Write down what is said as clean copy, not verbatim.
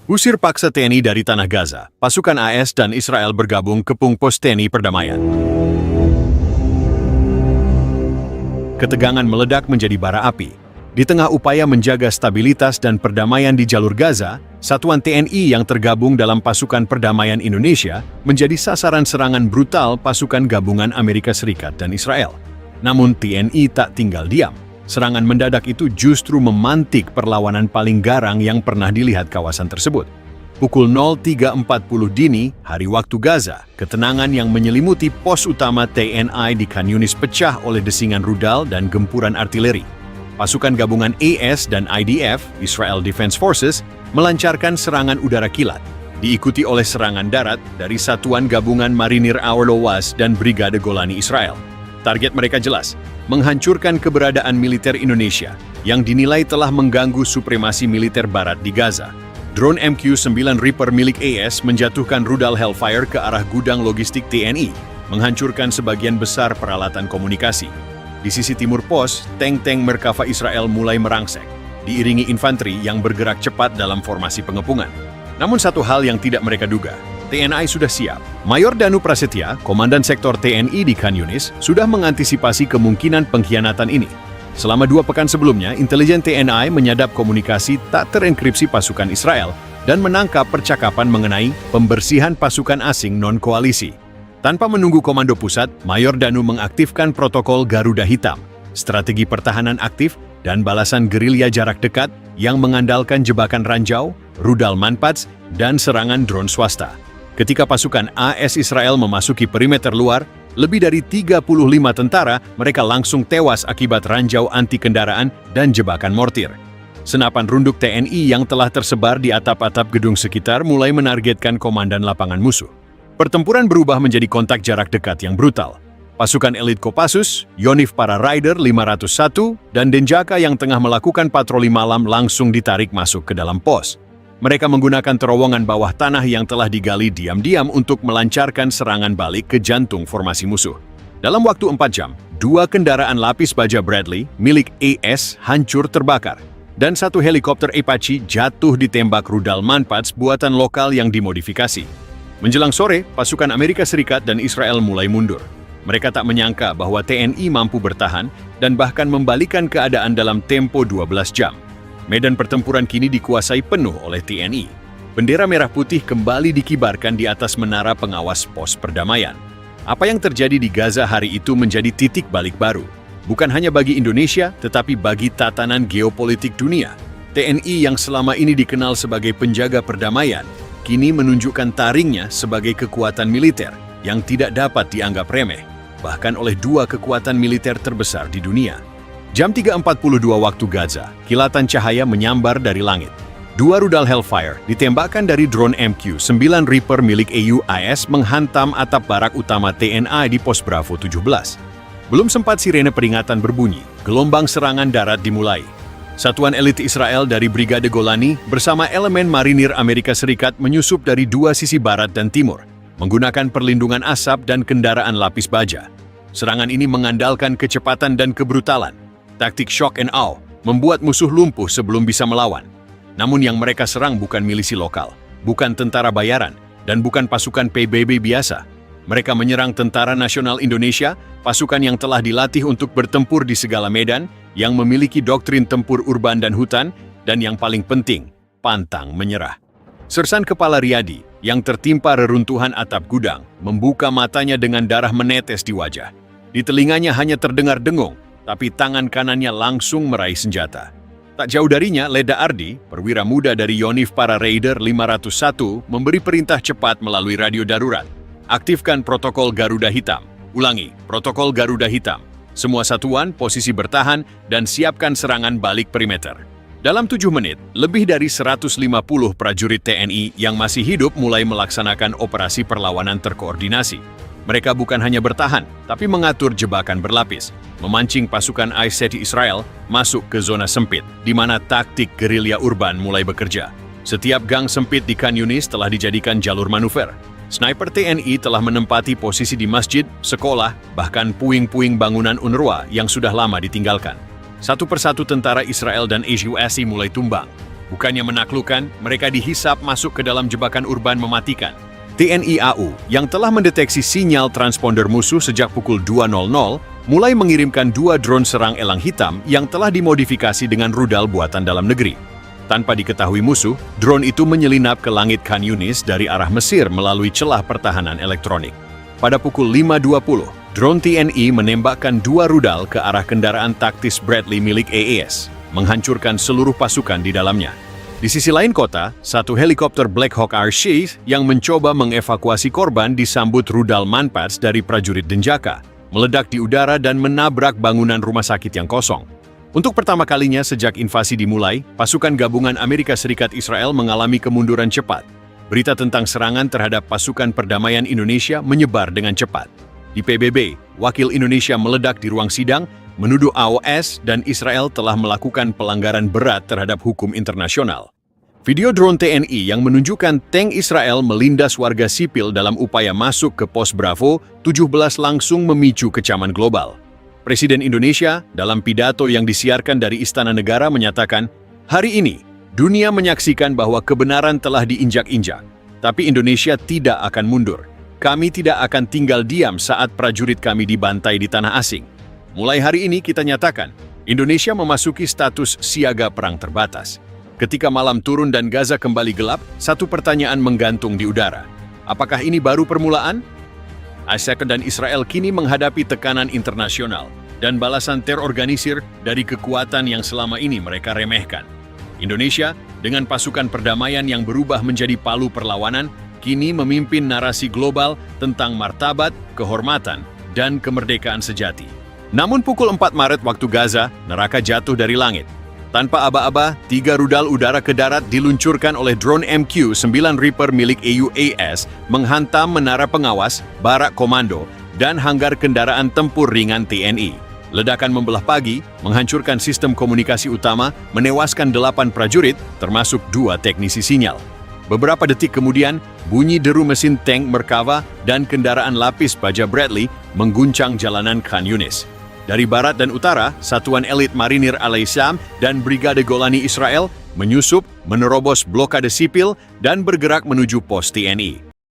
Usir paksa TNI dari tanah Gaza, pasukan AS dan Israel bergabung kepung pos TNI perdamaian. Ketegangan meledak menjadi bara api. Di tengah upaya menjaga stabilitas dan perdamaian di jalur Gaza, satuan TNI yang tergabung dalam pasukan perdamaian Indonesia menjadi sasaran serangan brutal pasukan gabungan Amerika Serikat dan Israel. Namun TNI tak tinggal diam. Serangan mendadak itu justru memantik perlawanan paling garang yang pernah dilihat kawasan tersebut. Pukul 03.40 dini, hari waktu Gaza, ketenangan yang menyelimuti pos utama TNI di Khan Yunis pecah oleh desingan rudal dan gempuran artileri. Pasukan gabungan AS dan IDF, Israel Defense Forces, melancarkan serangan udara kilat, diikuti oleh serangan darat dari Satuan Gabungan Marinir Aurlowas dan Brigade Golani Israel. Target mereka jelas, menghancurkan keberadaan militer Indonesia yang dinilai telah mengganggu supremasi militer Barat di Gaza. Drone MQ-9 Reaper milik AS menjatuhkan rudal Hellfire ke arah gudang logistik TNI, menghancurkan sebagian besar peralatan komunikasi. Di sisi timur pos, tank-tank Merkava Israel mulai merangsek, diiringi infanteri yang bergerak cepat dalam formasi pengepungan. Namun satu hal yang tidak mereka duga, TNI sudah siap. Mayor Danu Prasetya, Komandan Sektor TNI di Khan Yunis, sudah mengantisipasi kemungkinan pengkhianatan ini. Selama 2 pekan sebelumnya, intelijen TNI menyadap komunikasi tak terenkripsi pasukan Israel dan menangkap percakapan mengenai pembersihan pasukan asing non-koalisi. Tanpa menunggu komando pusat, Mayor Danu mengaktifkan protokol Garuda Hitam, strategi pertahanan aktif dan balasan gerilya jarak dekat yang mengandalkan jebakan ranjau, rudal manpads, dan serangan drone swasta. Ketika pasukan AS Israel memasuki perimeter luar, lebih dari 35 tentara mereka langsung tewas akibat ranjau anti kendaraan dan jebakan mortir. Senapan runduk TNI yang telah tersebar di atap-atap gedung sekitar mulai menargetkan komandan lapangan musuh. Pertempuran berubah menjadi kontak jarak dekat yang brutal. Pasukan elit Kopassus, Yonif para Rider 501, dan Denjaka yang tengah melakukan patroli malam langsung ditarik masuk ke dalam pos. Mereka menggunakan terowongan bawah tanah yang telah digali diam-diam untuk melancarkan serangan balik ke jantung formasi musuh. Dalam waktu 4 jam, 2 kendaraan lapis baja Bradley milik AS hancur terbakar, dan 1 helikopter Apache jatuh ditembak rudal manpads buatan lokal yang dimodifikasi. Menjelang sore, pasukan Amerika Serikat dan Israel mulai mundur. Mereka tak menyangka bahwa TNI mampu bertahan dan bahkan membalikan keadaan dalam tempo 12 jam. Medan pertempuran kini dikuasai penuh oleh TNI. Bendera merah putih kembali dikibarkan di atas menara pengawas pos perdamaian. Apa yang terjadi di Gaza hari itu menjadi titik balik baru. Bukan hanya bagi Indonesia, tetapi bagi tatanan geopolitik dunia. TNI yang selama ini dikenal sebagai penjaga perdamaian, kini menunjukkan taringnya sebagai kekuatan militer yang tidak dapat dianggap remeh, bahkan oleh 2 kekuatan militer terbesar di dunia. Jam 3.42 waktu Gaza, kilatan cahaya menyambar dari langit. 2 rudal Hellfire ditembakkan dari drone MQ-9 Reaper milik AUIS menghantam atap barak utama TNI di pos Bravo 17. Belum sempat sirene peringatan berbunyi, gelombang serangan darat dimulai. Satuan elit Israel dari Brigade Golani bersama elemen marinir Amerika Serikat menyusup dari 2 sisi barat dan timur, menggunakan perlindungan asap dan kendaraan lapis baja. Serangan ini mengandalkan kecepatan dan kebrutalan. Taktik shock and awe membuat musuh lumpuh sebelum bisa melawan. Namun yang mereka serang bukan milisi lokal, bukan tentara bayaran, dan bukan pasukan PBB biasa. Mereka menyerang Tentara Nasional Indonesia, pasukan yang telah dilatih untuk bertempur di segala medan, yang memiliki doktrin tempur urban dan hutan, dan yang paling penting, pantang menyerah. Sersan Kepala Riyadi, yang tertimpa reruntuhan atap gudang, membuka matanya dengan darah menetes di wajah. Di telinganya hanya terdengar dengung, tapi tangan kanannya langsung meraih senjata. Tak jauh darinya, Leda Ardi, perwira muda dari Yonif para Raider 501, memberi perintah cepat melalui radio darurat. Aktifkan protokol Garuda Hitam. Ulangi, protokol Garuda Hitam. Semua satuan, posisi bertahan, dan siapkan serangan balik perimeter. Dalam 7 menit, lebih dari 150 prajurit TNI yang masih hidup mulai melaksanakan operasi perlawanan terkoordinasi. Mereka bukan hanya bertahan, tapi mengatur jebakan berlapis, memancing pasukan ISET Israel masuk ke zona sempit, di mana taktik gerilya urban mulai bekerja. Setiap gang sempit di Khan Yunis telah dijadikan jalur manuver. Sniper TNI telah menempati posisi di masjid, sekolah, bahkan puing-puing bangunan UNRWA yang sudah lama ditinggalkan. Satu persatu tentara Israel dan AUSI mulai tumbang. Bukannya menaklukkan, mereka dihisap masuk ke dalam jebakan urban mematikan. TNI AU yang telah mendeteksi sinyal transponder musuh sejak pukul 2.00 mulai mengirimkan 2 drone serang elang hitam yang telah dimodifikasi dengan rudal buatan dalam negeri. Tanpa diketahui musuh, drone itu menyelinap ke langit Khan Yunis dari arah Mesir melalui celah pertahanan elektronik. Pada pukul 5.20, drone TNI menembakkan 2 rudal ke arah kendaraan taktis Bradley milik AES, menghancurkan seluruh pasukan di dalamnya. Di sisi lain kota, satu helikopter Black Hawk RC yang mencoba mengevakuasi korban disambut rudal Manpads dari prajurit Denjaka, meledak di udara dan menabrak bangunan rumah sakit yang kosong. Untuk pertama kalinya sejak invasi dimulai, pasukan gabungan Amerika Serikat Israel mengalami kemunduran cepat. Berita tentang serangan terhadap pasukan perdamaian Indonesia menyebar dengan cepat. Di PBB, wakil Indonesia meledak di ruang sidang, menuduh AOS dan Israel telah melakukan pelanggaran berat terhadap hukum internasional. Video drone TNI yang menunjukkan tank Israel melindas warga sipil dalam upaya masuk ke pos Bravo 17 langsung memicu kecaman global. Presiden Indonesia dalam pidato yang disiarkan dari Istana Negara menyatakan, "Hari ini, dunia menyaksikan bahwa kebenaran telah diinjak-injak, tapi Indonesia tidak akan mundur. Kami tidak akan tinggal diam saat prajurit kami dibantai di tanah asing. Mulai hari ini kita nyatakan, Indonesia memasuki status siaga perang terbatas. Ketika malam turun dan Gaza kembali gelap, satu pertanyaan menggantung di udara. Apakah ini baru permulaan? ASEAN dan Israel kini menghadapi tekanan internasional dan balasan terorganisir dari kekuatan yang selama ini mereka remehkan. Indonesia, dengan pasukan perdamaian yang berubah menjadi palu perlawanan, kini memimpin narasi global tentang martabat, kehormatan, dan kemerdekaan sejati. Namun pukul 4 Maret waktu Gaza, neraka jatuh dari langit. Tanpa aba-aba, 3 rudal udara ke darat diluncurkan oleh drone MQ-9 Reaper milik AUAS menghantam menara pengawas, barak komando, dan hanggar kendaraan tempur ringan TNI. Ledakan membelah pagi, menghancurkan sistem komunikasi utama, menewaskan 8 prajurit, termasuk 2 teknisi sinyal. Beberapa detik kemudian, bunyi deru mesin tank Merkava dan kendaraan lapis baja Bradley mengguncang jalanan Khan Yunis. Dari barat dan utara, Satuan Elit Marinir Al-Qassam dan Brigade Golani Israel menyusup, menerobos blokade sipil, dan bergerak menuju pos TNI.